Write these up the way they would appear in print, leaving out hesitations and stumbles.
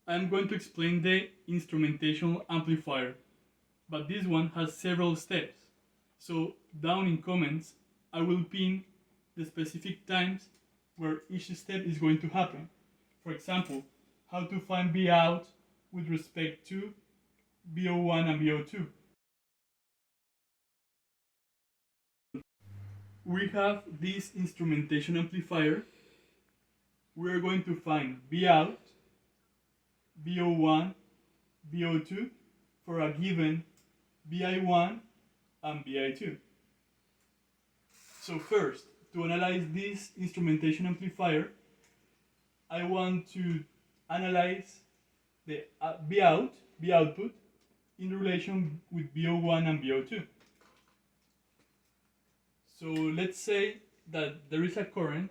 I'm going to explain the instrumentation amplifier, but this one has several steps. So down in comments, I will pin the specific times where each step is going to happen. For example, how to find B out with respect to BO1 and BO2. We have this instrumentation amplifier. We are going to find B out, BO1, BO2 for a given BI1 and BI2. So first, to analyze this instrumentation amplifier, I want to analyze the B output, in relation with BO1 and BO2. So let's say that there is a current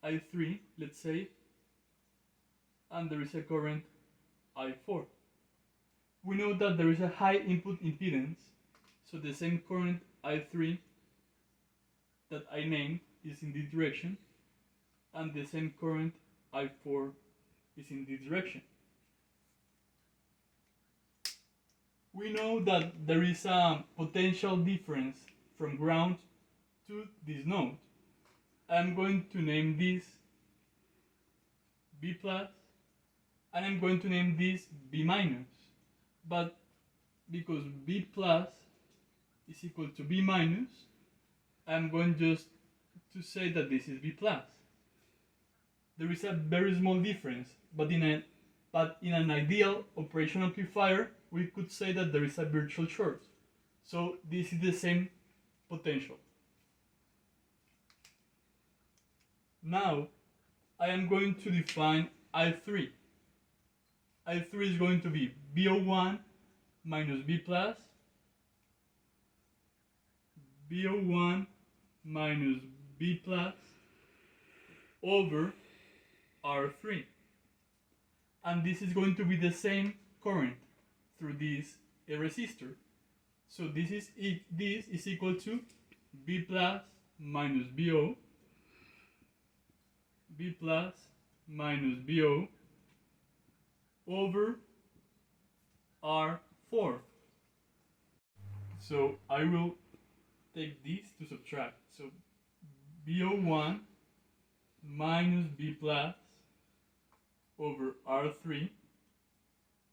I3, let's say, and there is a current I4. We know that there is a high input impedance, so the same current I3 that I named is in this direction, and the same current I4 is in this direction. We know that there is a potential difference from ground to this node. I'm going to name this B plus, and I'm going to name this B minus. But because B plus is equal to B minus, I'm going just to say that this is B plus. There is a very small difference, but in an ideal operational amplifier, we could say that there is a virtual short. So this is the same potential. Now, I am going to define I3. I3 is going to be BO1 minus B plus, BO1 minus B plus over R3. And this is going to be the same current through this resistor. So this is equal to B plus minus BO, B plus minus BO over R4. So I will take this to subtract. So BO1 minus B plus over R3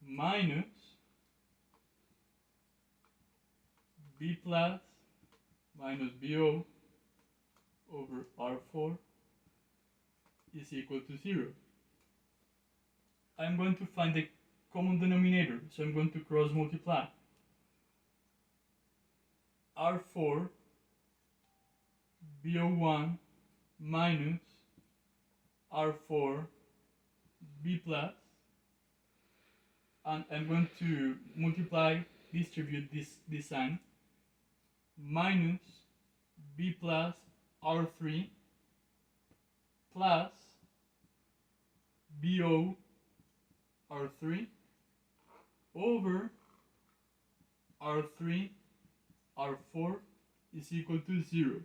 minus B plus minus BO over R4 is equal to 0. I'm going to find the common denominator, so I'm going to cross multiply. R4 BO1 minus R4 B plus, and I'm going to distribute this sign, minus B plus R3 plus BO R3 over R3 R4 is equal to 0.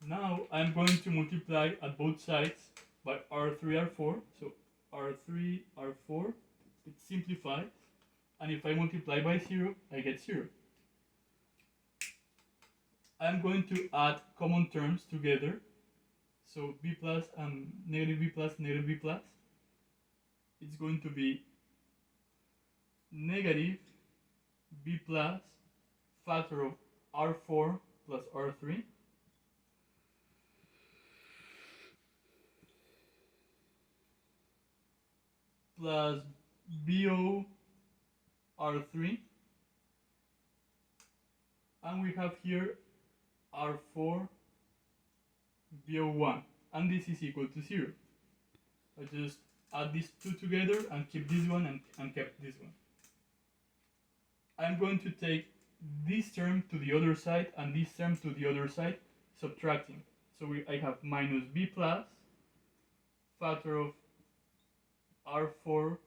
Now I'm going to multiply at both sides by R3 R4, so R3 R4, it simplifies, and if I multiply by 0, I get 0. I'm going to add common terms together, so B plus and negative B plus, negative B plus. It's going to be negative B plus factor of R4 plus R3 plus BO R3, and we have here R4 BO1, and this is equal to 0. I just add these two together and keep this one and kept this one. I'm going to take this term to the other side and this term to the other side, subtracting. So I have minus B plus factor of R4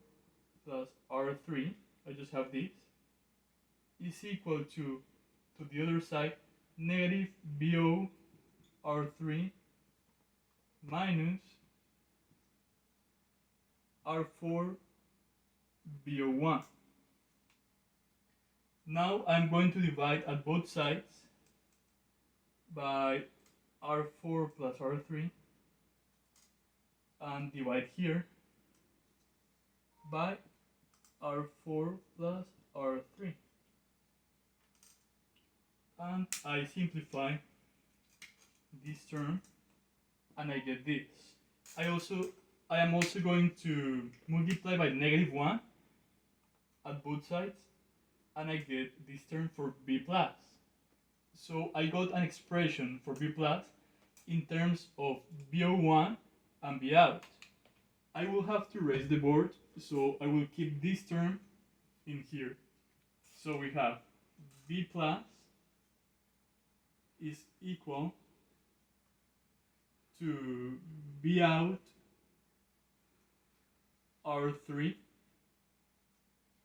plus R3, I just have this, is equal to the other side, negative BO R3 minus R4 BO1. Now I'm going to divide at both sides by R4 plus R3 and divide here by R4 plus R3. And I simplify this term and I get this. I am also going to multiply by -1 at both sides and I get this term for B plus. So I got an expression for B plus in terms of BO1 and B out. I will have to raise the board, so I will keep this term in here. So we have B plus is equal to B out R3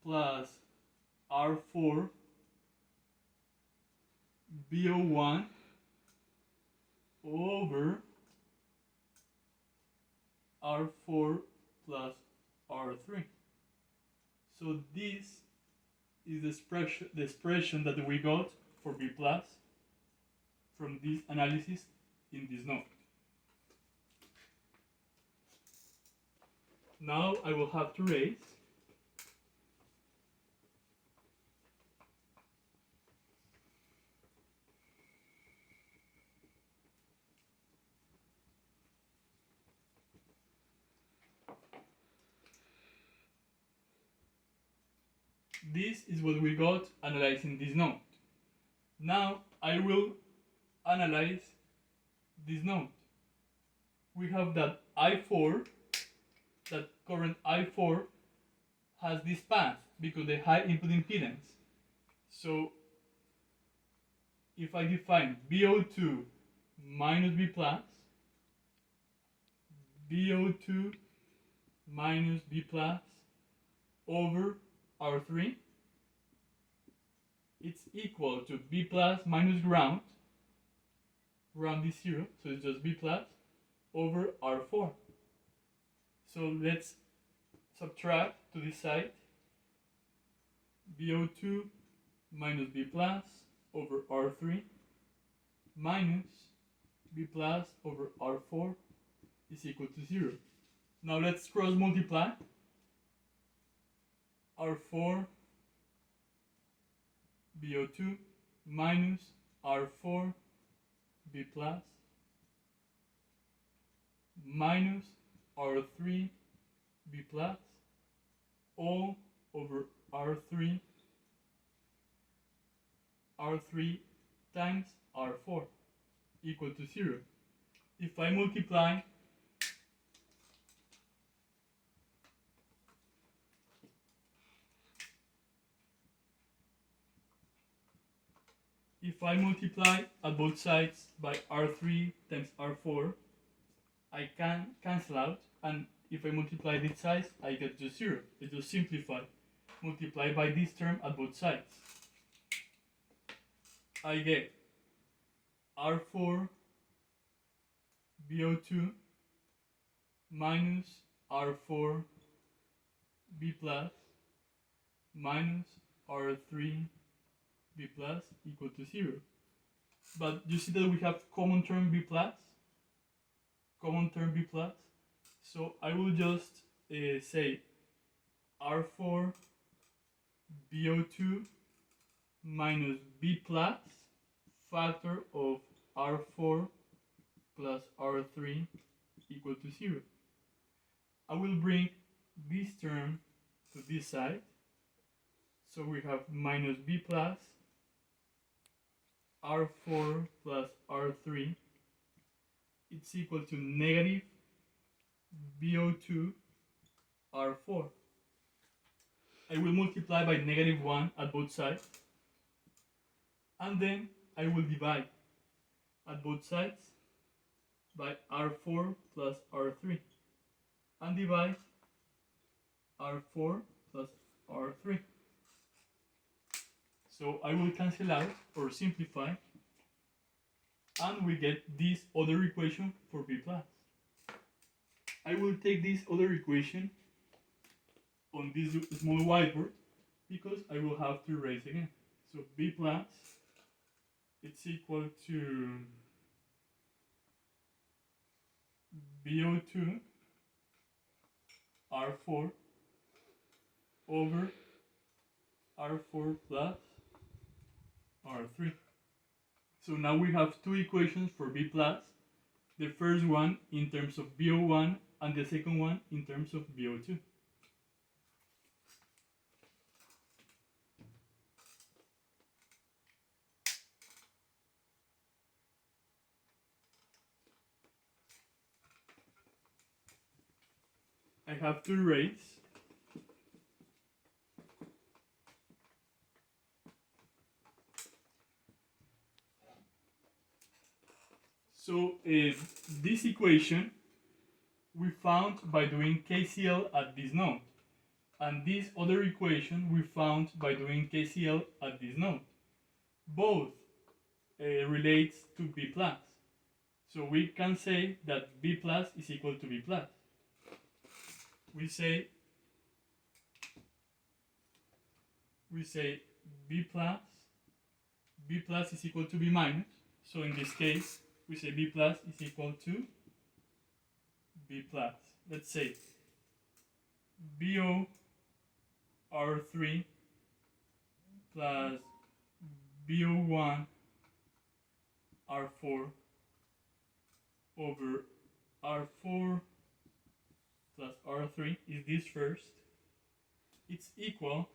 plus R4 BO1 over R4 plus R3. So this is the expression that we got for B plus from this analysis in this note. Now I will have to raise this is what we got analyzing this node. Now I will analyze this node. We have that I4, that current I4 has this path because they high input impedance. So if I define BO2 minus B plus, BO2 minus B plus over R3, it's equal to B plus minus ground. Ground is 0, so it's just B plus over R4. So let's subtract to this side BO2 minus B plus over R3 minus B plus over R4 is equal to 0. Now let's cross multiply R4 BO2 minus R4 B plus minus R3 B plus all over R3 times R4 equal to 0. If I multiply at both sides by R3 times R4, I can cancel out, and if I multiply this side, I get just 0. I just simplify. Multiply by this term at both sides. I get R4 BO2 minus R4 B plus minus R3 B plus equal to 0. But you see that we have common term B plus, so I will just say R4 BO2 minus B plus factor of R4 plus R3 equal to 0. I will bring this term to this side, so we have minus B plus R4 plus R3, it's equal to negative BO2 R4. I will multiply by -1 at both sides, and then I will divide at both sides by R4 plus R3, and divide R4 plus R3. So I will cancel out or simplify, and we get this other equation for B plus. I will take this other equation on this small whiteboard because I will have to erase again. So B plus, it's equal to BO2 R4 over R4 plus R3. So now we have two equations for B plus. The first one in terms of BO1 and the second one in terms of BO2. I have to erase. So this equation we found by doing KCL at this node. And this other equation we found by doing KCL at this node. Both relates to B plus. So we can say that B plus is equal to B plus. We say B plus is equal to B minus. So in this case, we say B plus is equal to B plus. Let's say BO R3 plus BO1 R4 over R4 plus R3 is this first. It's equal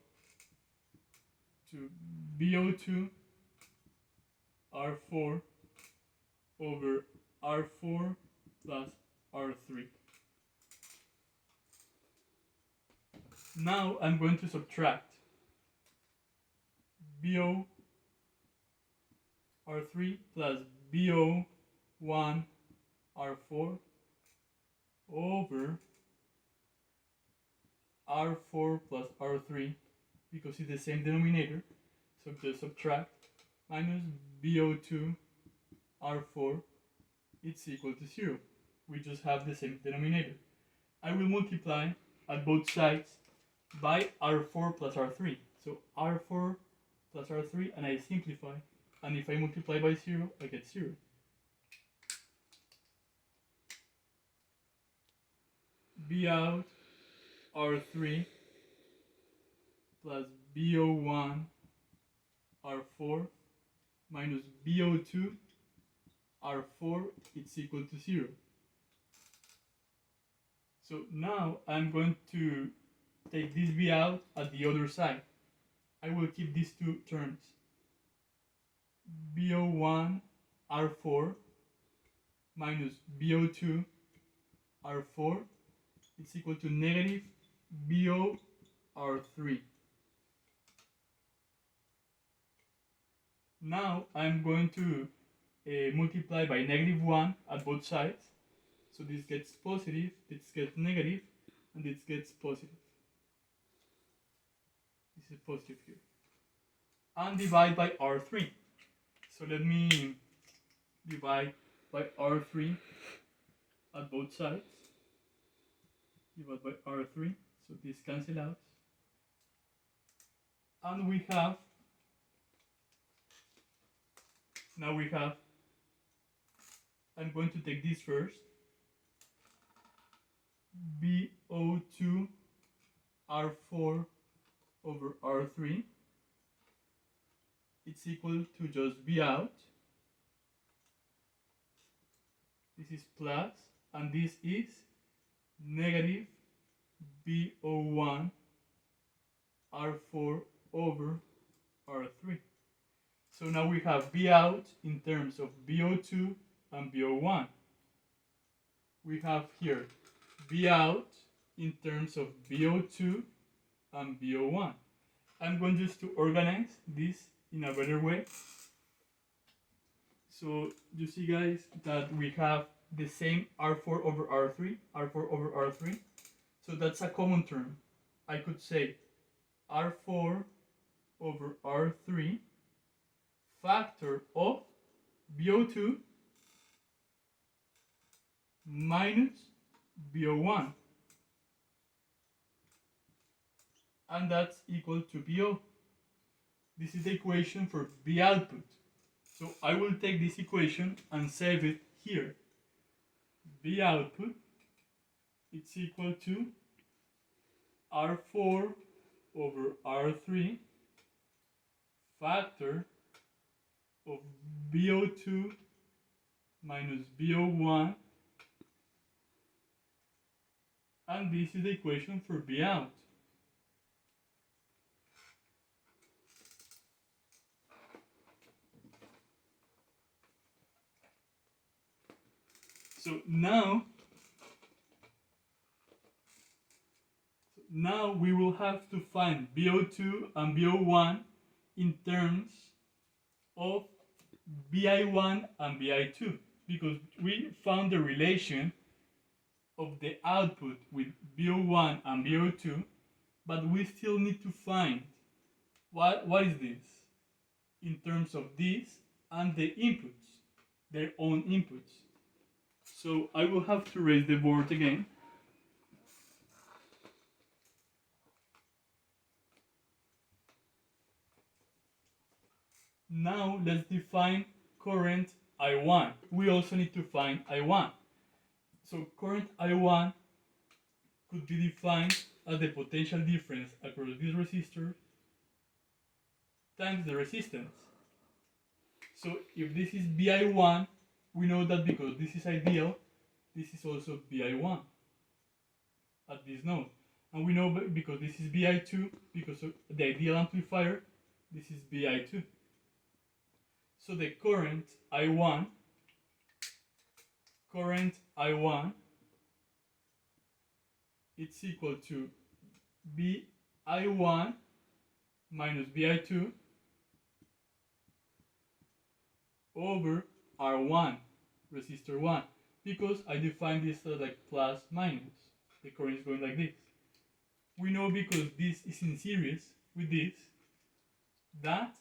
to BO2 R4 over R4 plus R3. Now I'm going to subtract BO R3 plus BO1 R4 over R4 plus R3 because it's the same denominator. So just subtract minus BO2 R4, it's equal to 0. We just have the same denominator. I will multiply at both sides by R4 plus R3. So R4 plus R3, and I simplify. And if I multiply by 0, I get 0. B out R3 plus BO1 R4 minus BO2 R4, it's equal to 0. So now I'm going to take this B out at the other side. I will keep these two terms. BO1 R4 minus BO2 R4, it's equal to negative BO R3. Now I'm going to multiply by negative 1 at both sides. So this gets positive, this gets negative, and this gets positive. This is positive here. And divide by R3. So let me divide by R3 at both sides. Divide by R3, so this cancels out. And we have, now we have, I'm going to take this first, BO2 R4 over R3, it's equal to just B out. This is plus, and this is negative BO1 R4 over R3. So now we have B out in terms of BO2 and BO1. We have here B out in terms of BO2 and BO1. I'm going just to organize this in a better way. So you see, guys, that we have the same R4 over R3, R4 over R3. So that's a common term. I could say R4 over R3 factor of BO2 minus BO1. and that's equal to BO. This is the equation for B output. So I will take this equation and save it here. B output, it's equal to R4 over R3 factor of BO2 minus BO1, and this is the equation for B out. So now we will have to find BO2 and BO1 in terms of BI1 and BI2, because we found the relation of the output with BO1 and BO2, but we still need to find what is this in terms of this and the inputs, their own inputs. So I will have to raise the board again. Now let's define current I1. We also need to find I1. So current I1 could be defined as the potential difference across this resistor times the resistance. So if this is BI1, we know that because this is ideal, this is also BI1 at this node. And we know because this is BI2, because of the ideal amplifier, this is BI2. So the current I1, it's equal to BI1 minus BI2 over R1, resistor 1, because I define this as like plus minus. The current is going like this. We know because this is in series with this, that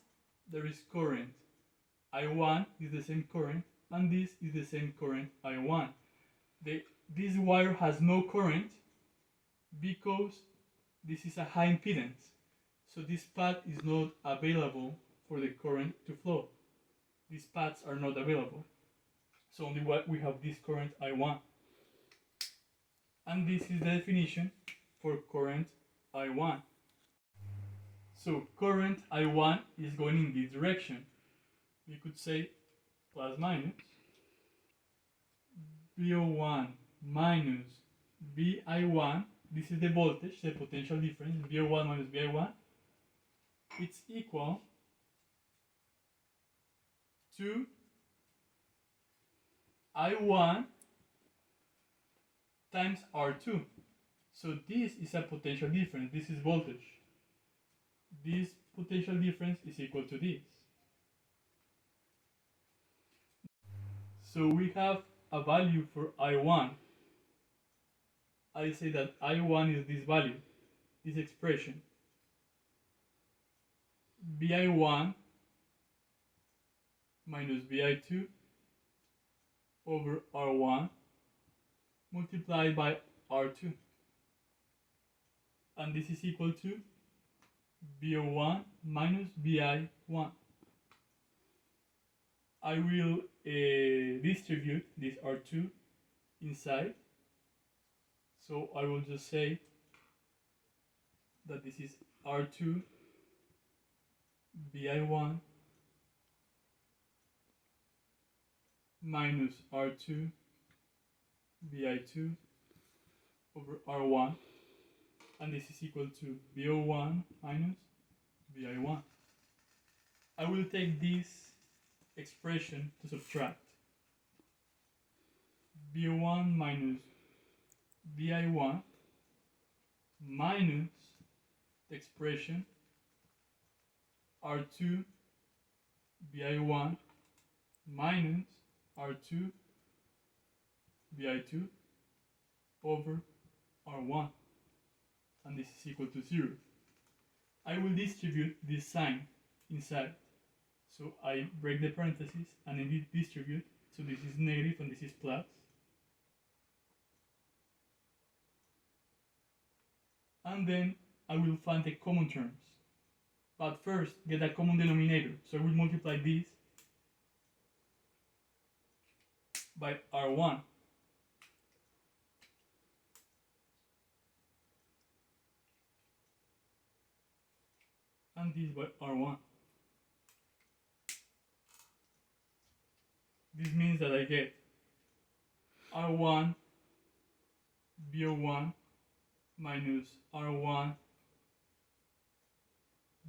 there is current I1 is the same current, and this is the same current I1. This wire has no current because this is a high impedance. So this path is not available for the current to flow. These paths are not available. So only we have this current I1. And this is the definition for current I1. So current I1 is going in this direction. We could say plus minus BO1 minus BI1. This is the voltage, the potential difference, BO1 minus BI1. It's equal to I1 times R2. So this is a potential difference. This is voltage. This potential difference is equal to this. So we have a value for I1. I say that I1 is this value, this expression. BI1 minus BI2 over R1 multiplied by R2. And this is equal to BO1 minus BI1. I will distribute this R2 inside. So I will just say that this is R2 BI1 minus R2 BI2 over R1, and this is equal to BO1 minus BI1. I will take this expression to subtract. BO1 minus BI1 minus the expression R2 BI1 minus R2 BI2 over R1, and this is equal to 0. I will distribute this sign inside. So I break the parentheses and then distribute. So this is negative and this is plus. And then I will find the common terms. But first, get a common denominator. So I will multiply this by R1. And this by R1. This means that I get R1 BO1 minus R1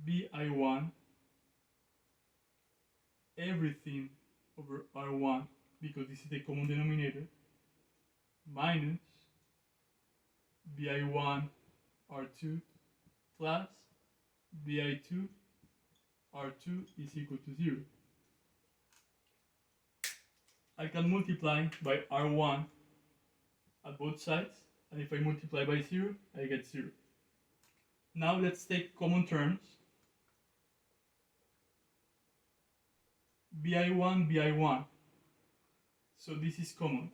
BI1 everything over R1, because this is the common denominator, minus BI1 R2 plus BI2 R2 is equal to 0. I can multiply by R1 at both sides, and if I multiply by 0, I get 0. Now let's take common terms. BI1, BI1. So this is common.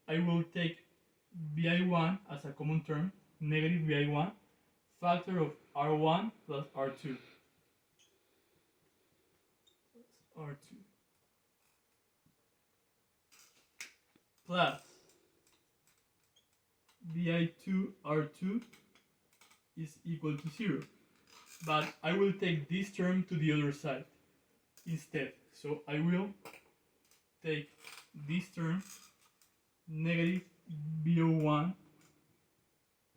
I will take BI1 as a common term, negative BI1, factor of R1 plus R2. R2. Plus BI2 R2 is equal to 0. But I will take this term to the other side instead. So I will take this term, negative BO1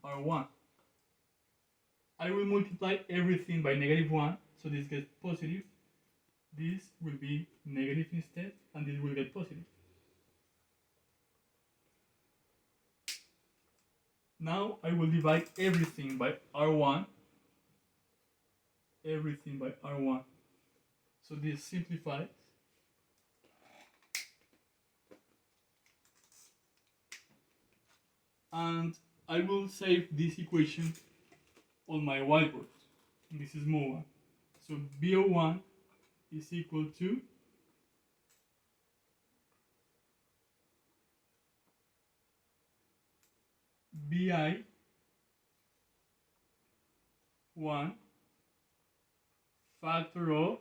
R1. I will multiply everything by negative 1, so this gets positive. This will be negative instead, and this will get positive. Now I will divide everything by R1. Everything by R1. So this simplifies. And I will save this equation on my whiteboard. This is small one. So BO1 is equal to BI1 factor of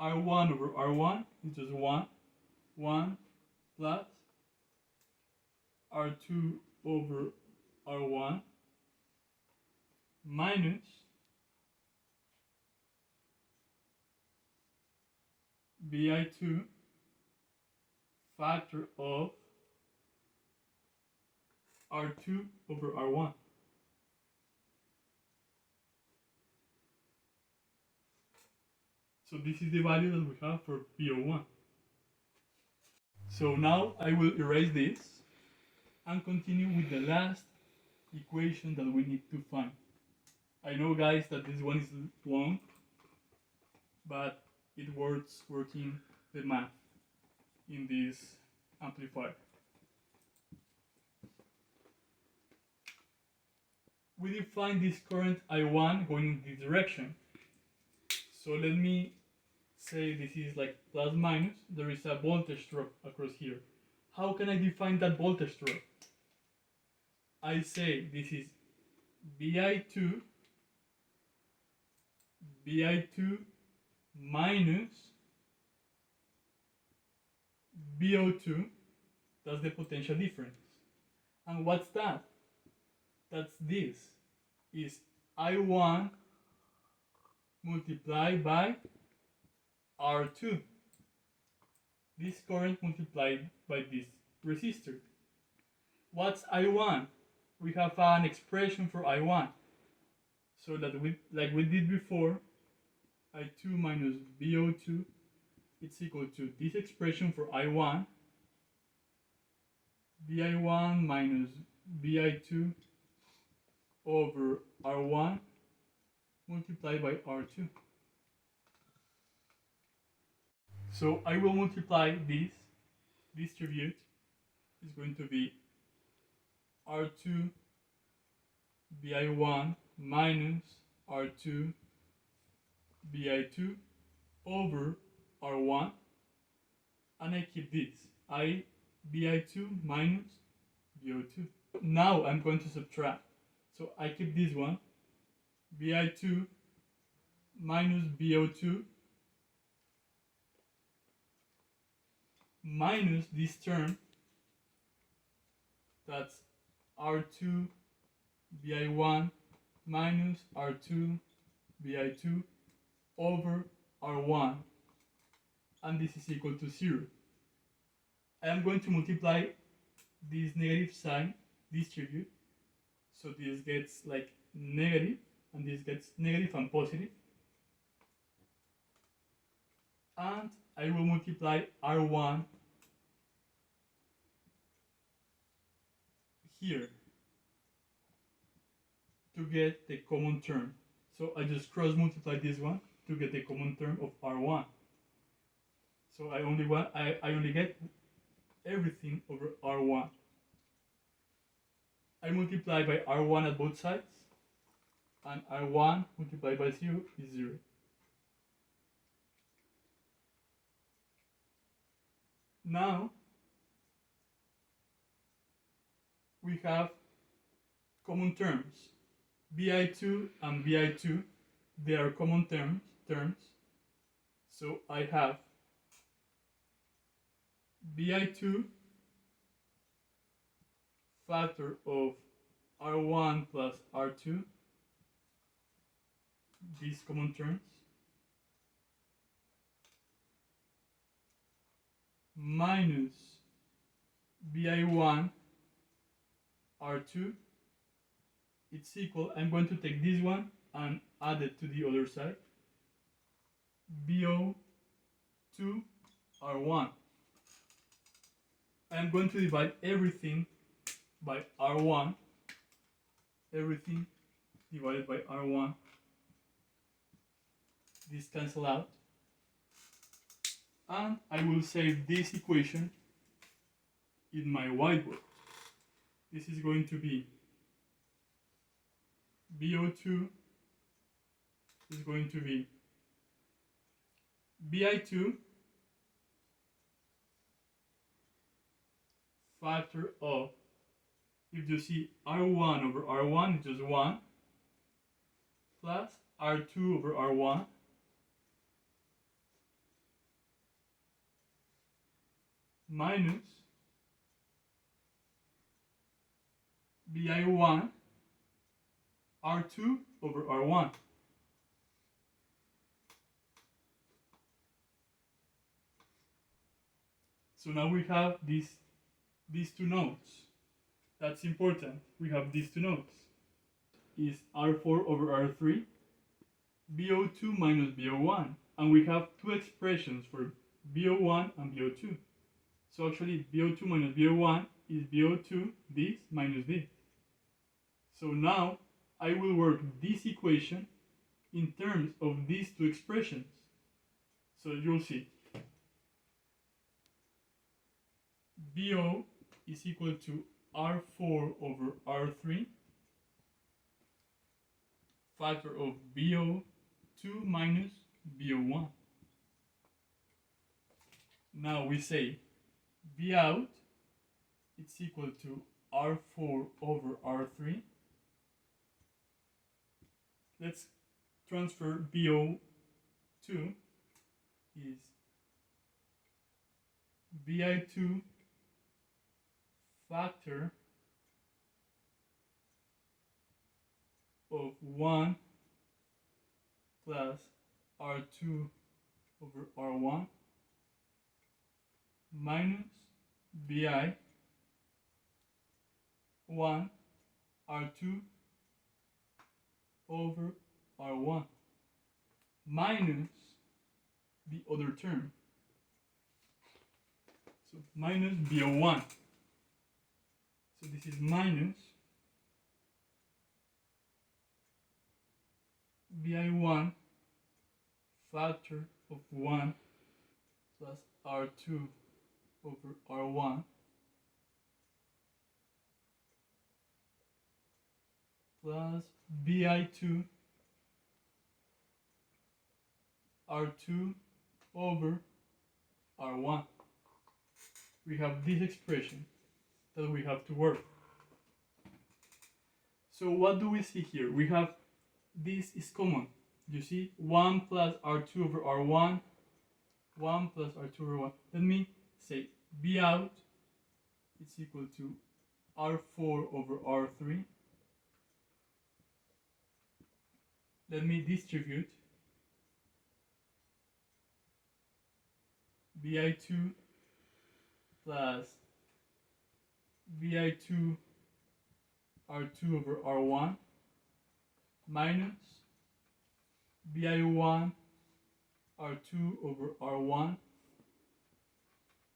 R1 over R1 is just 1 plus R2 over R1 minus BI2 factor of R2 over R1. So this is the value that we have for BO1. So now I will erase this and continue with the last equation that we need to find. I know, guys, that this one is long, but it works working the math in this amplifier. We define this current I1 going in this direction. So let me say this is like plus minus. There is a voltage drop across here. How can I define that voltage drop? I say this is BI2 minus BO2. That's the potential difference. And what's that? That's this. Is I1 multiplied by R2. This current multiplied by this resistor. What's I1? We have an expression for I1. So that like we did before, I2 minus BO2, it's equal to this expression for I1, BI1 minus BI2 over R1 multiplied by R2. So I will multiply this, distribute, is going to be R2 BI1 minus R2 BI2 over R1, and I keep this, BI2 minus BO2. Now I'm going to subtract. So I keep this one, Bi2 minus Bo2 minus this term, that's R2 Bi1 minus R2 Bi2 over R1, and this is equal to 0. I am going to multiply this negative sign, distribute, so this gets like negative, and this gets negative and positive. And I will multiply R1 here to get the common term. So I just cross multiply this one to get the common term of R1. So I only get everything over R1. I multiply by R1 at both sides, and R1 multiplied by 0 is 0. Now we have common terms. Bi2 and Bi2, they are common terms. So I have Bi2 factor of R1 plus R2, these common terms, minus Bi1 R2, it's equal, I'm going to take this one and add it to the other side, Bo2 R1. I'm going to divide everything by R1, everything divided by R1, this cancel out, and I will save this equation in my whiteboard. This is going to be Bo2 is going to be Bi2 factor of, if you see R1 over R1 is just 1, plus R2 over R1 minus Bi1 R2 over R1. So now we have these two nodes. That's important. We have these two nodes. Is R4 over R3, Bo2 minus Bo1. And we have two expressions for Bo1 and Bo2. So actually Bo2 minus Bo1 is Bo2, this minus this. So now I will work this equation in terms of these two expressions. So you'll see. Bo is equal to R4 over R3 factor of Bo2 minus Bo1. Now we say B out, it's equal to R4 over R3. Let's transfer Bo2 is Bi2 factor of 1 plus R2 over R1 minus Bi 1 R2 over R1 minus the other term. So minus Bo1. So this is minus Bi1 factor of 1 plus R2 over R1 plus Bi2 R2 over R1. We have this expression that we have to work. So what do we see here? We have this is common. You see, 1 plus R2 over R1, 1 plus R2 over 1. Let me say B out is equal to R4 over R3. Let me distribute BI2 plus BI2 R2 over R1 minus BI1 R2 over R1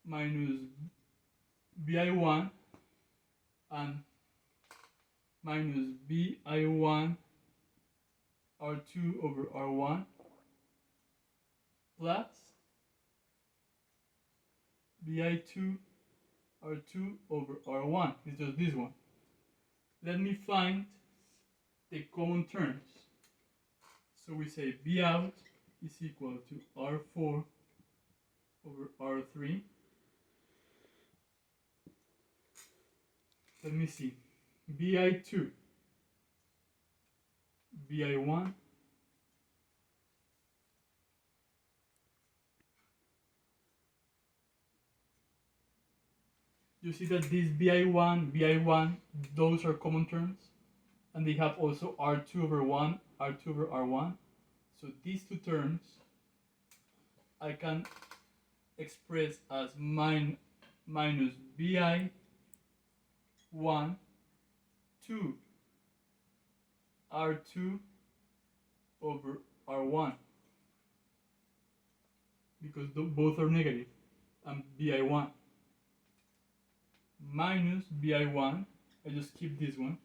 minus BI1 and minus BI1 R2 over R1 plus BI2 R2 over R1. It's just this one. Let me find the common terms. So we say B out is equal to R4 over R3. Let me see. BI2, BI1, you see that this BI1, those are common terms, and they have also R2 over 1, R2 over R1. So these two terms I can express as minus BI1 2 R2 over R1 because both are negative, and BI1 minus BI1, I just keep this one,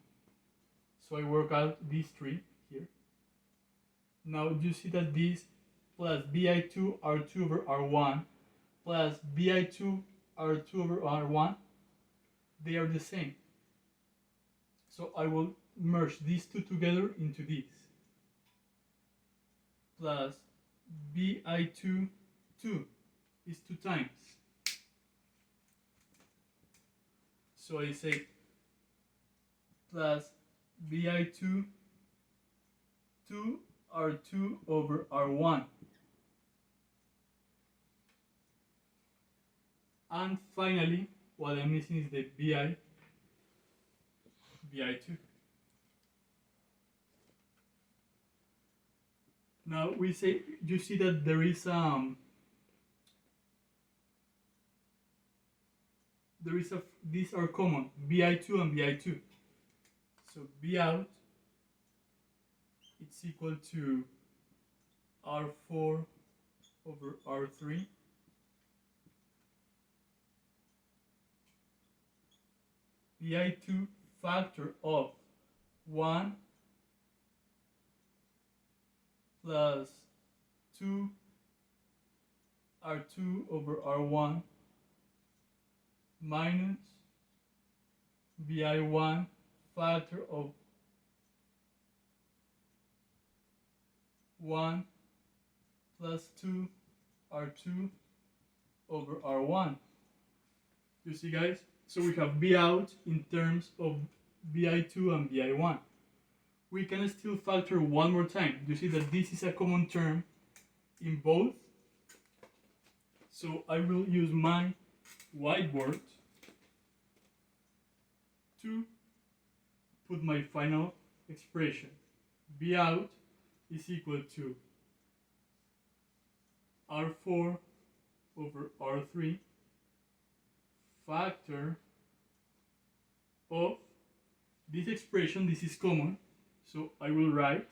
so I work out these three here. Now you see that this plus BI2 R2 over R1 plus BI2 R2 over R1, they are the same. So I will merge these two together into this. Plus BI2 2 is 2 times. So I say plus BI2 2 R2 over R1. And finally, what I'm missing is the BI2. Now we say, you see that there is these are common, BI2 and BI2. So B out, it's equal to R4 over R3 BI2 factor of 1 plus 2 R2 over R1 minus BI1 factor of 1 plus 2 R2 over R1. You see, guys? So we have B out in terms of BI2 and BI1. We can still factor one more time. You see that this is a common term in both. So I will use my whiteboard to put my final expression. B out is equal to R4 over R3 factor of this expression. This is common, so I will write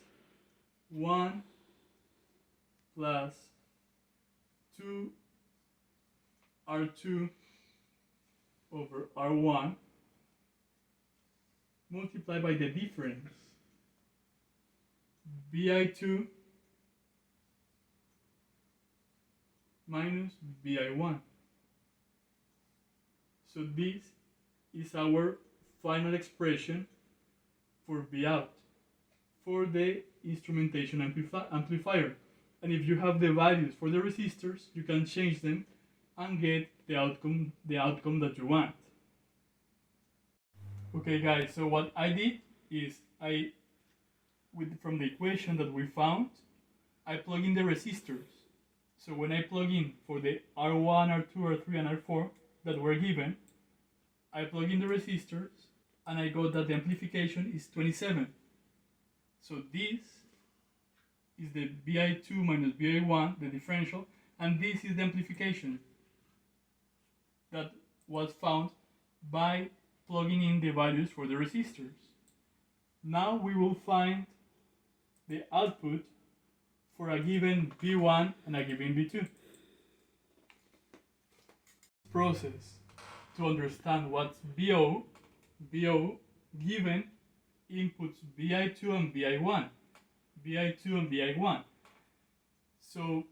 1 plus 2 R2 over R1 multiplied by the difference BI2 minus BI1. So this is our final expression for B out for the instrumentation amplifier. And if you have the values for the resistors, you can change them and get the outcome that you want. Okay guys, so what I did is I from the equation that we found, I plug in the resistors. So when I plug in for the R1, R2, R3, and R4 that were given, I plug in the resistors, and I got that the amplification is 27. So this is the BI2 minus BI1, the differential, and this is the amplification that was found by plugging in the values for the resistors. Now we will find the output for a given B1 and a given B2. Process to understand what's BO given inputs BI2 and BI1, BI2 and BI1. So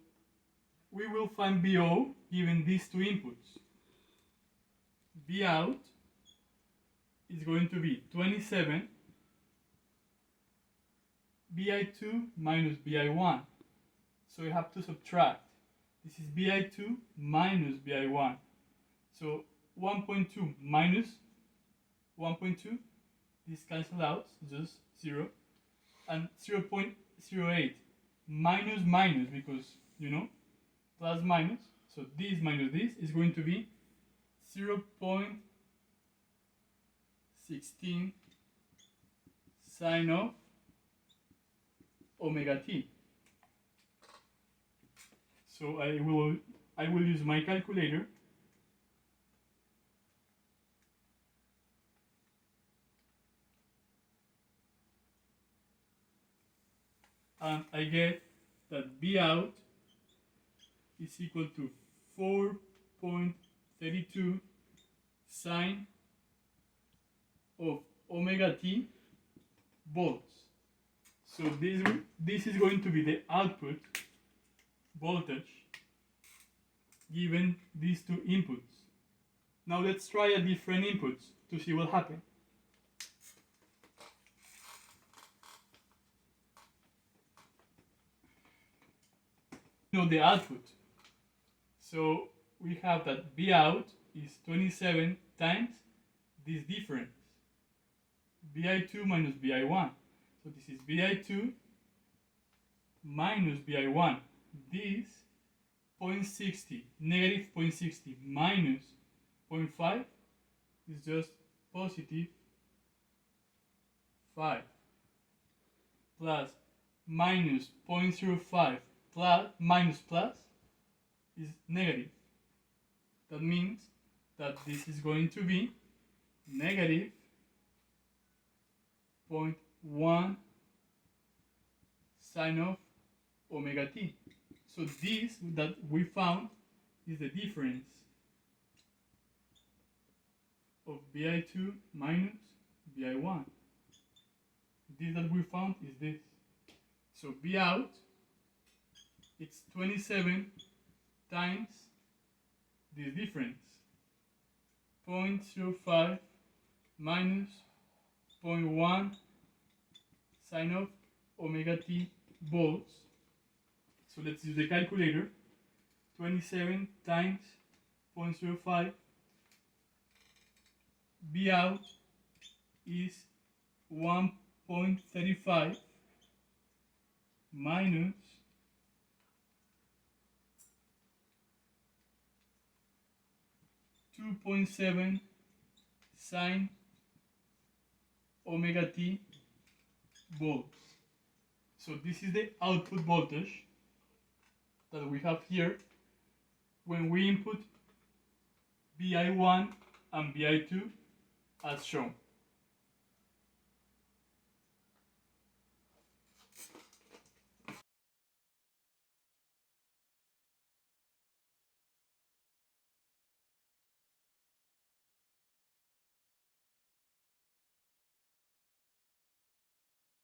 we will find BO given these two inputs. Bout is going to be 27 BI2 minus BI1. So you have to subtract. This is BI2 minus BI1. So 1.2 minus 1.2, this cancels out, just 0. And 0.08 minus minus, because, you know, plus minus. So this minus this is going to be 0.16 sine of omega t. So I will use my calculator. And I get that B out is equal to 4.32 sine of omega t volts. So this is going to be the output voltage given these two inputs. Now let's try a different input to see what happens. The output. So we have that B out is 27 times this difference, BI2 minus BI1. So this is BI2 minus BI1. This 0.60, negative 0.60 minus 0.5 is just positive 5 plus minus 0.05 plus minus plus is negative. That means that this is going to be negative 0.1 sine of omega t. So this that we found is the difference of BI2 minus BI1. This that we found is this. So B out, it's 27 times this difference, 0.05 minus 0.1 sine of omega t volts. So let's use the calculator. 27 times 0.05. B out is 1.35 minus 2.7 sine omega t volts. So this is the output voltage that we have here when we input BI1 and BI2 as shown.